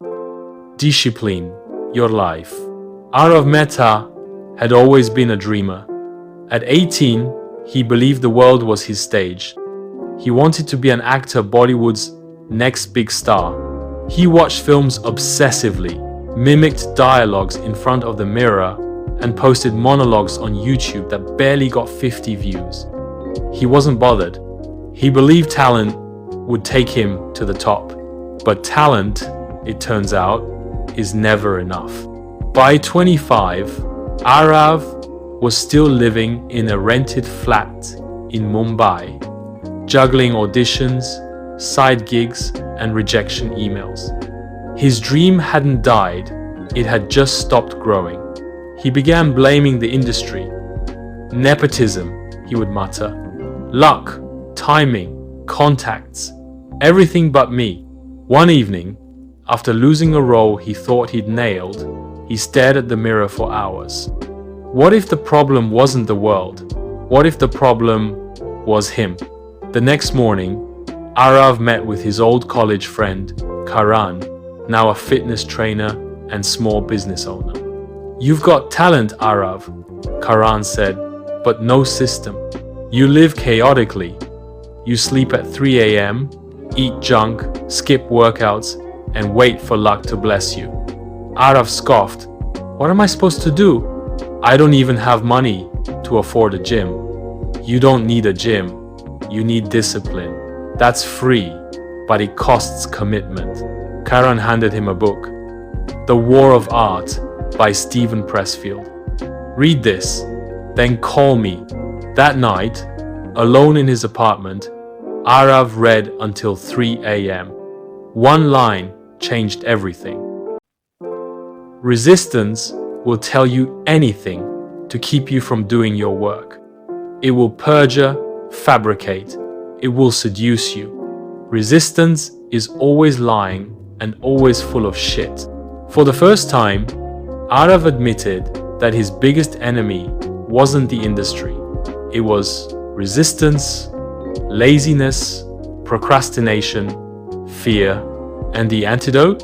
Discipline, your life. Arav Mehta had always been a dreamer. At 18, he believed the world was his stage. He wanted to be an actor, Bollywood's next big star. He watched films obsessively, mimicked dialogues in front of the mirror, and posted monologues on YouTube that barely got 50 views. He wasn't bothered. He believed talent would take him to the top. But talent, it turns out, is never enough. By 25, Arav was still living in a rented flat in Mumbai, juggling auditions, side gigs, and rejection emails. His dream hadn't died, it had just stopped growing. He began blaming the industry. Nepotism, he would mutter. Luck, timing, contacts, everything but me. One evening, after losing a role he thought he'd nailed, he stared at the mirror for hours. What if the problem wasn't the world? What if the problem was him? The next morning, Arav met with his old college friend, Karan, now a fitness trainer and small business owner. You've got talent, Arav, Karan said, but no system. You live chaotically. You sleep at 3 a.m., eat junk, skip workouts, and wait for luck to bless you. Arav scoffed. What am I supposed to do? I don't even have money to afford a gym. You don't need a gym. You need discipline. That's free, but it costs commitment. Karan handed him a book, The War of Art by Stephen Pressfield. Read this, then call me. That night, alone in his apartment, Arav read until 3 a.m. One line changed everything. Resistance will tell you anything to keep you from doing your work. It will perjure, fabricate. It will seduce you. Resistance is always lying and always full of shit. For the first time, Arav admitted that his biggest enemy wasn't the industry. It was resistance, laziness, procrastination, fear, and the antidote?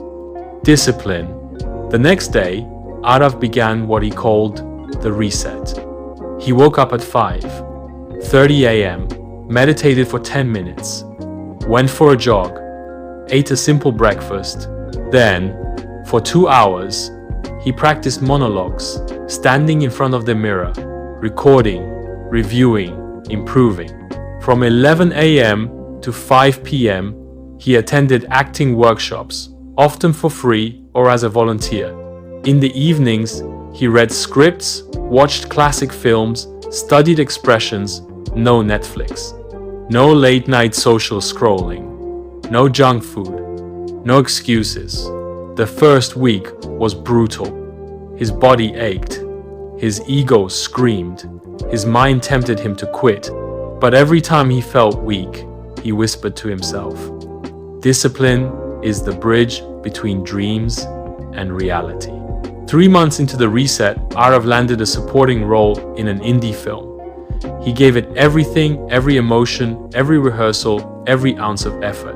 Discipline. The next day, Arav began what he called the reset. He woke up at 5:30 a.m., meditated for 10 minutes, went for a jog, ate a simple breakfast. Then, for 2 hours, he practiced monologues, standing in front of the mirror, recording, reviewing, improving. From 11 a.m. to 5 p.m., he attended acting workshops, often for free or as a volunteer. In the evenings, he read scripts, watched classic films, studied expressions. No Netflix. No late-night social scrolling. No junk food. No excuses. The first week was brutal. His body ached. His ego screamed. His mind tempted him to quit. But every time he felt weak, he whispered to himself, discipline is the bridge between dreams and reality. 3 months into the reset, Arav landed a supporting role in an indie film. He gave it everything, every emotion, every rehearsal, every ounce of effort.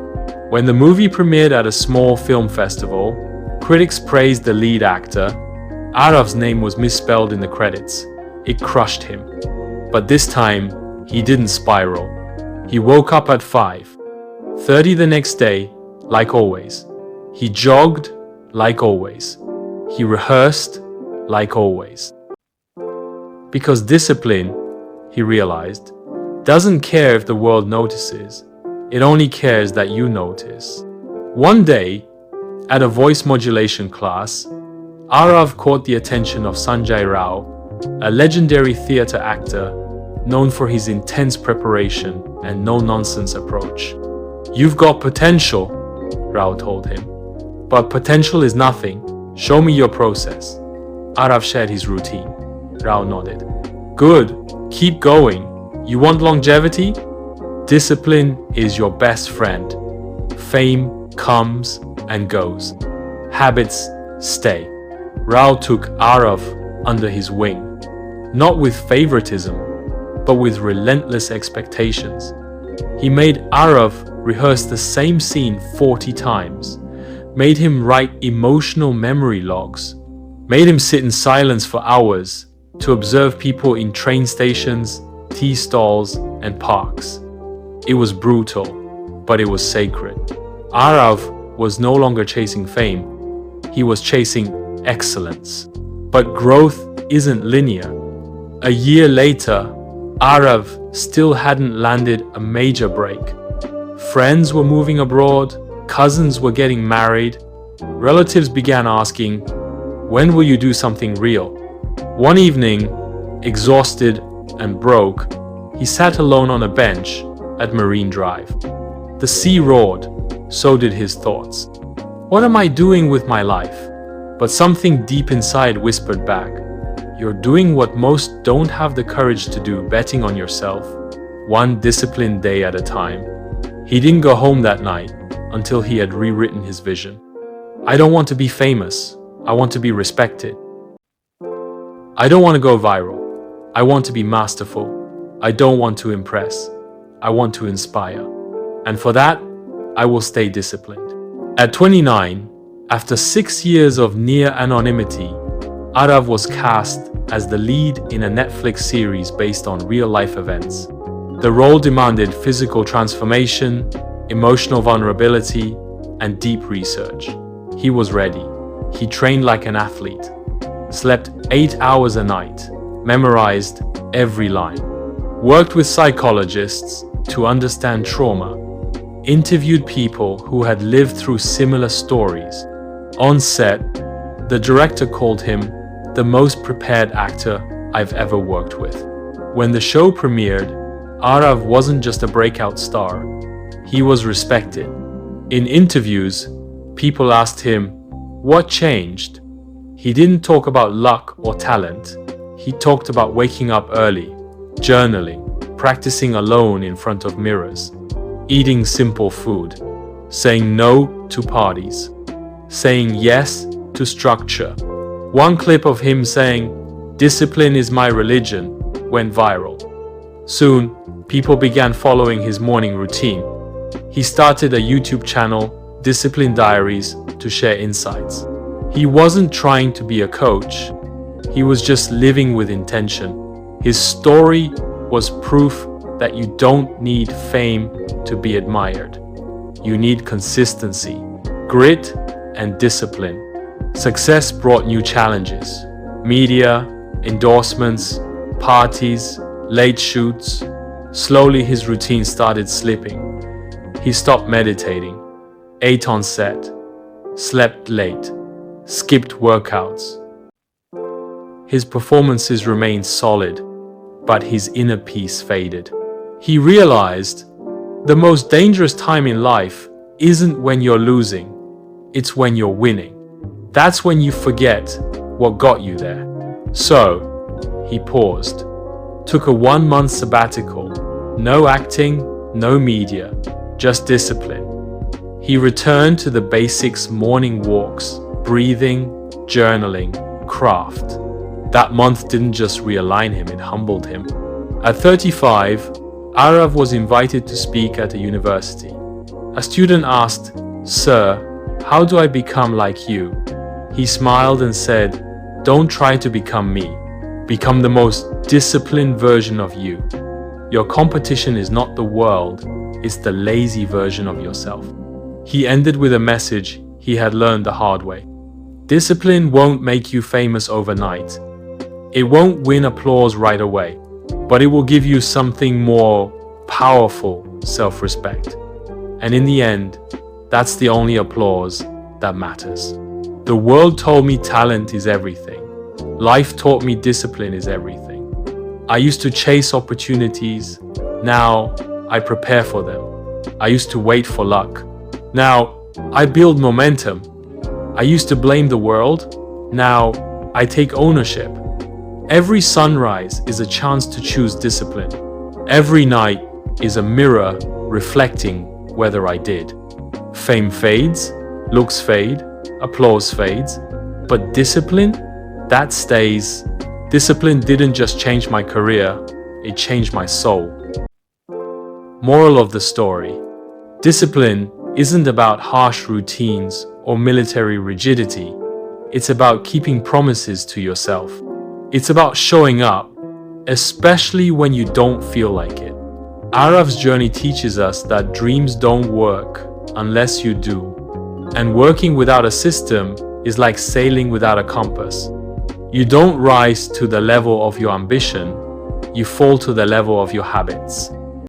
When the movie premiered at a small film festival, critics praised the lead actor. Arav's name was misspelled in the credits. It crushed him. But this time, he didn't spiral. He woke up at 5:30 the next day, like always. He jogged, like always. He rehearsed, like always. Because discipline, he realized, doesn't care if the world notices. It only cares that you notice. One day, at a voice modulation class, Arav caught the attention of Sanjay Rao, a legendary theatre actor known for his intense preparation and no-nonsense approach. You've got potential, Rao told him. But potential is nothing. Show me your process. Arav shared his routine. Rao nodded. Good. Keep going. You want longevity? Discipline is your best friend. Fame comes and goes. Habits stay. Rao took Arav under his wing, not with favoritism, but with relentless expectations. He made Arav rehearse the same scene 40 times, made him write emotional memory logs, made him sit in silence for hours to observe people in train stations, tea stalls, and parks. It was brutal, but it was sacred. Arav was no longer chasing fame, he was chasing excellence. But growth isn't linear. A year later, Arav still hadn't landed a major break. Friends were moving abroad, cousins were getting married, relatives began asking, "When will you do something real?" One evening, exhausted and broke, he sat alone on a bench at Marine Drive. The sea roared, so did his thoughts. What am I doing with my life? But something deep inside whispered back, you're doing what most don't have the courage to do, betting on yourself, one disciplined day at a time. He didn't go home that night until he had rewritten his vision. I don't want to be famous. I want to be respected. I don't want to go viral. I want to be masterful. I don't want to impress. I want to inspire. And for that, I will stay disciplined. At 29, after 6 years of near anonymity, Arav was cast as the lead in a Netflix series based on real-life events. The role demanded physical transformation, emotional vulnerability, and deep research. He was ready. He trained like an athlete, slept 8 hours a night, memorized every line, worked with psychologists to understand trauma, interviewed people who had lived through similar stories. On set, the director called him the most prepared actor I've ever worked with. When the show premiered, Arav wasn't just a breakout star, he was respected. In interviews, people asked him, what changed? He didn't talk about luck or talent. He talked about waking up early, journaling, practicing alone in front of mirrors, eating simple food, saying no to parties, saying yes to structure. One clip of him saying, "Discipline is my religion," went viral. Soon, people began following his morning routine. He started a YouTube channel, Discipline Diaries, to share insights. He wasn't trying to be a coach. He was just living with intention. His story was proof that you don't need fame to be admired. You need consistency, grit, and discipline. Success brought new challenges: media, endorsements, parties, late shoots. Slowly his routine started slipping. He stopped meditating, ate on set, slept late, skipped workouts. His performances remained solid, but his inner peace faded. He realized the most dangerous time in life isn't when you're losing, it's when you're winning. That's when you forget what got you there. So, he paused, took a 1-month sabbatical, no acting, no media, just discipline. He returned to the basics: morning walks, breathing, journaling, craft. That month didn't just realign him, it humbled him. At 35, Arav was invited to speak at a university. A student asked, "Sir, how do I become like you?" He smiled and said, "Don't try to become me. Become the most disciplined version of you. Your competition is not the world, it's the lazy version of yourself." He ended with a message he had learned the hard way. Discipline won't make you famous overnight. It won't win applause right away, but it will give you something more powerful: self-respect. And in the end, that's the only applause that matters. The world told me talent is everything. Life taught me discipline is everything. I used to chase opportunities. Now I prepare for them. I used to wait for luck. Now I build momentum. I used to blame the world. Now I take ownership. Every sunrise is a chance to choose discipline. Every night is a mirror reflecting whether I did. Fame fades, looks fade, applause fades, but discipline, that stays. Discipline didn't just change my career, it changed my soul. Moral of the story: discipline isn't about harsh routines or military rigidity. It's about keeping promises to yourself. It's about showing up, especially when you don't feel like it. Arav's journey teaches us that dreams don't work unless you do. And working without a system is like sailing without a compass. You don't rise to the level of your ambition, you fall to the level of your habits.